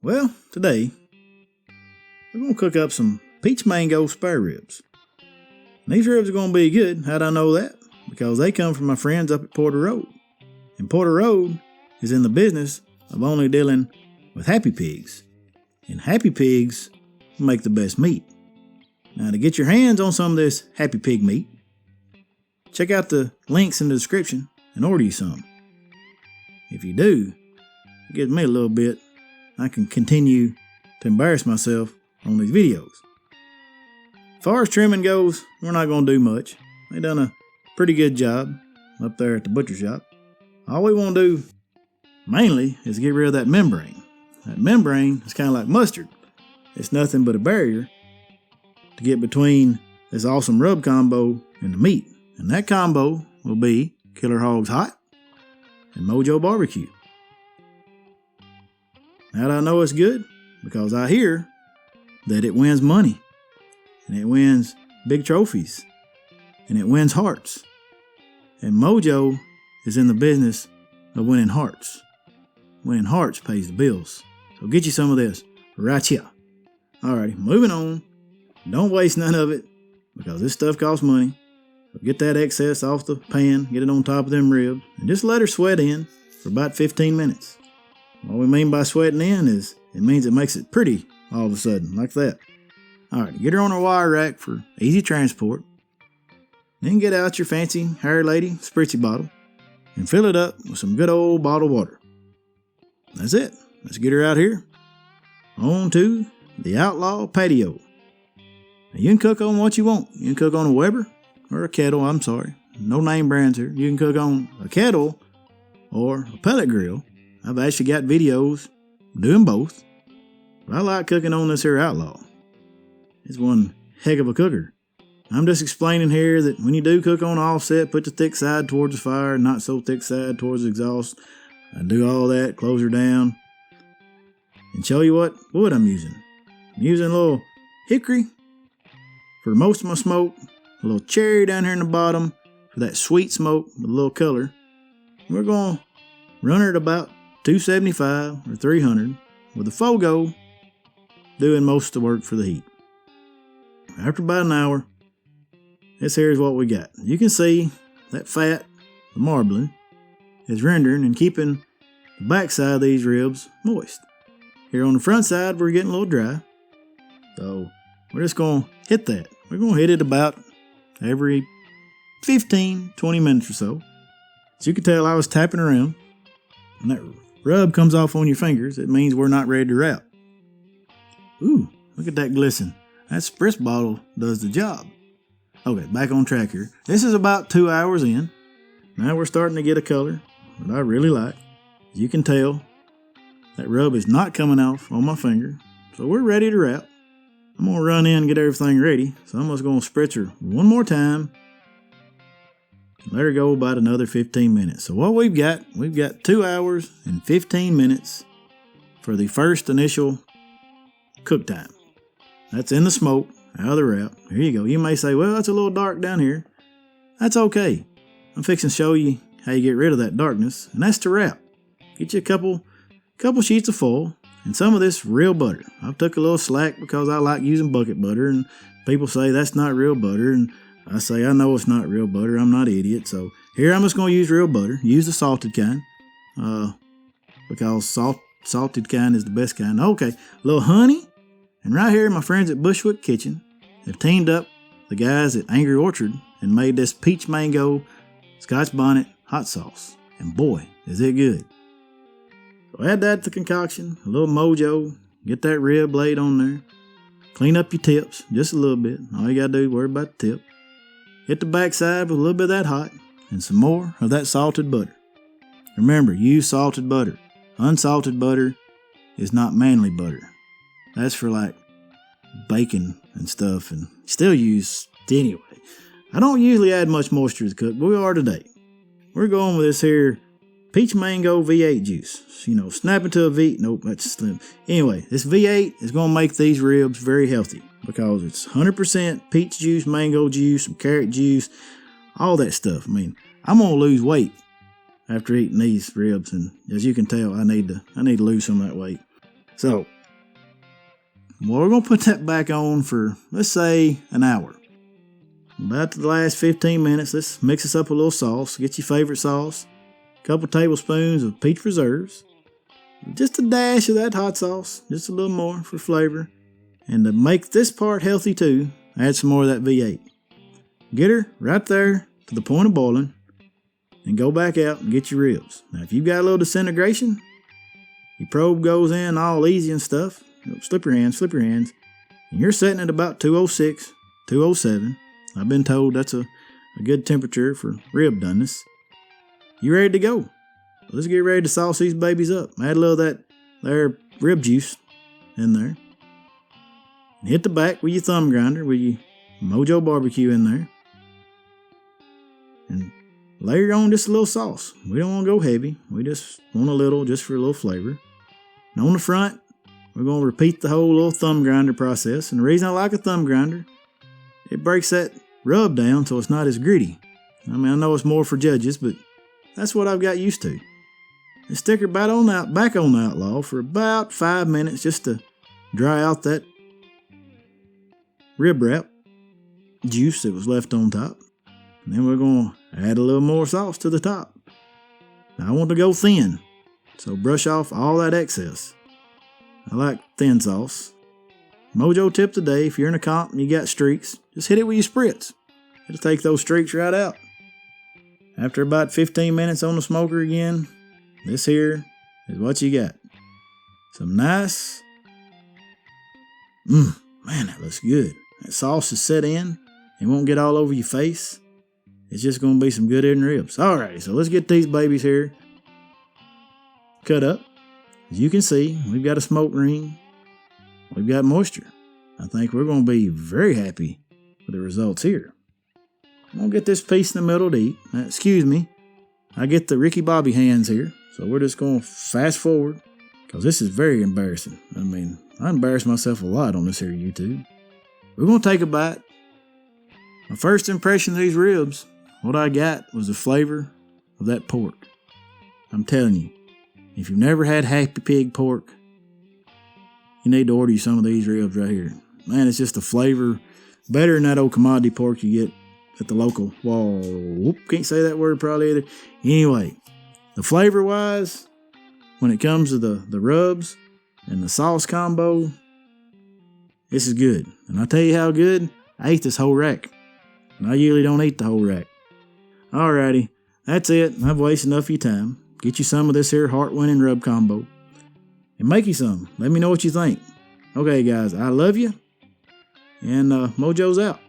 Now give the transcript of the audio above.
Well, today, we're going to cook up some peach mango spare ribs. And these ribs are going to be good. How'd I know that? Because they come from my friends up at Porter Road. And Porter Road is in the business of only dealing with happy pigs. And happy pigs make the best meat. Now, to get your hands on some of this happy pig meat, check out the links in the description and order you some. If you do, it gives me a little bit. I can continue to embarrass myself on these videos. As far as trimming goes, we're not going to do much. They done a pretty good job up there at the butcher shop. All we want to do mainly is get rid of that membrane. That membrane is kind of like mustard. It's nothing but a barrier to get between this awesome rub combo and the meat. And that combo will be Killer Hogs Hot and MOJO Barbecue. How do I know it's good? Because I hear that it wins money, and it wins big trophies, and it wins hearts. And MOJO is in the business of winning hearts. Winning hearts pays the bills. So get you some of this right here. Alrighty, moving on. Don't waste none of it, because this stuff costs money. So get that excess off the pan, get it on top of them ribs, and just let her sweat in for about 15 minutes. What we mean by sweating in is it means it makes it pretty all of a sudden, like that. Alright, get her on a wire rack for easy transport. Then get out your fancy Hair Lady spritzy bottle and fill it up with some good old bottled water. That's it. Let's get her out here. On to the Outlaw Patio. Now, you can cook on what you want. You can cook on a Weber or a kettle, I'm sorry. No name brands here. You can cook on a kettle or a pellet grill. I've actually got videos doing both. But I like cooking on this here Outlaw. It's one heck of a cooker. I'm just explaining here that when you do cook on offset, put the thick side towards the fire, not so thick side towards the exhaust. I do all that, close her down. And show you what wood I'm using. I'm using a little hickory for most of my smoke. A little cherry down here in the bottom for that sweet smoke with a little color. We're going to run her at about 275 or 300 with the FOGO doing most of the work for the heat. After about an hour, this here is what we got. You can see that fat, the marbling, is rendering and keeping the back side of these ribs moist. Here on the front side, we're getting a little dry. So we're just going to hit that. We're going to hit it about every 15, 20 minutes or so. As you can tell, I was tapping around. When that rub comes off on your fingers, it means we're not ready to wrap. Ooh, look at that glisten. That spritz bottle does the job. Okay, back on track here. This is about 2 hours in. Now we're starting to get a color that I really like. As you can tell, that rub is not coming off on my finger. So we're ready to wrap. I'm going to run in and get everything ready. So I'm just going to spritz her one more time. Let her go about another 15 minutes. So what we've got 2 hours and 15 minutes for the first initial cook time. That's in the smoke, out of the wrap. Here you go. You may say, well, it's a little dark down here. That's okay. I'm fixing to show you how you get rid of that darkness, and that's to wrap. Get you a couple sheets of foil and some of this real butter. I've took a little slack because I like using bucket butter, and people say that's not real butter, and I say, I know it's not real butter. I'm not an idiot. So here I'm just going to use real butter. Use the salted kind. Because salted kind is the best kind. Okay, a little honey. And right here, my friends at Bushwick Kitchen have teamed up the guys at Angry Orchard and made this peach mango Scotch bonnet hot sauce. And boy, is it good. So add that to the concoction. A little MOJO. Get that rib blade on there. Clean up your tips just a little bit. All you got to do is worry about the tip. Hit the back side with a little bit of that hot and some more of that salted butter. Remember, use salted butter. Unsalted butter is not manly butter. That's for like bacon and stuff, and still use anyway. I don't usually add much moisture to cook, but we are today. We're going with this here peach mango V8 juice. Snap into a V. Nope, that's slim. Anyway, this V8 is going to make these ribs very healthy because it's 100% peach juice, mango juice, some carrot juice, all that stuff. I mean, I'm going to lose weight after eating these ribs, and as you can tell, I need to lose some of that weight. So, well, we're going to put that back on for, let's say, an hour. About the last 15 minutes, let's mix this up a little sauce. Get your favorite sauce. A couple tablespoons of peach preserves. Just a dash of that hot sauce. Just a little more for flavor. And to make this part healthy too, add some more of that V8. Get her right there to the point of boiling. And go back out and get your ribs. Now, if you've got a little disintegration, your probe goes in all easy and stuff. Slip your hands. And you're setting at about 206, 207. I've been told that's a good temperature for rib doneness. You ready to go? Let's get ready to sauce these babies up. Add a little of that there rib juice in there. And hit the back with your thumb grinder with your MOJO barbecue in there. And layer on just a little sauce. We don't want to go heavy. We just want a little just for a little flavor. And on the front, we're going to repeat the whole little thumb grinder process. And the reason I like a thumb grinder, it breaks that rub down so it's not as gritty. I mean, I know it's more for judges, but that's what I've got used to. And stick her back on the Outlaw for about 5 minutes just to dry out that rib wrap juice that was left on top. And then we're going to add a little more sauce to the top. Now I want to go thin, so brush off all that excess. I like thin sauce. MOJO tip today, if you're in a comp and you got streaks, just hit it with your spritz. It'll take those streaks right out. After about 15 minutes on the smoker again, this here is what you got. Some nice, man, that looks good. That sauce is set in. It won't get all over your face. It's just going to be some good eating ribs. Alright, so let's get these babies here cut up. As you can see, we've got a smoke ring. We've got moisture. I think we're going to be very happy with the results here. I'm going to get this piece in the middle to eat. Excuse me. I get the Ricky Bobby hands here. So we're just going to fast forward because this is very embarrassing. I mean, I embarrass myself a lot on this here YouTube. We're going to take a bite. My first impression of these ribs, what I got was the flavor of that pork. I'm telling you, if you've never had Happy Pig pork, you need to order you some of these ribs right here. Man, it's just the flavor better than that old commodity pork you get at the local wall. Whoop, can't say that word probably either. Anyway, the flavor wise, when it comes to the rubs and the sauce combo, this is good. And I'll tell you how good, I ate this whole rack. And I usually don't eat the whole rack. Alrighty, that's it. I've wasted enough of your time. Get you some of this here heart-winning rub combo. And make you some. Let me know what you think. Okay, guys, I love you. And MOJO's out.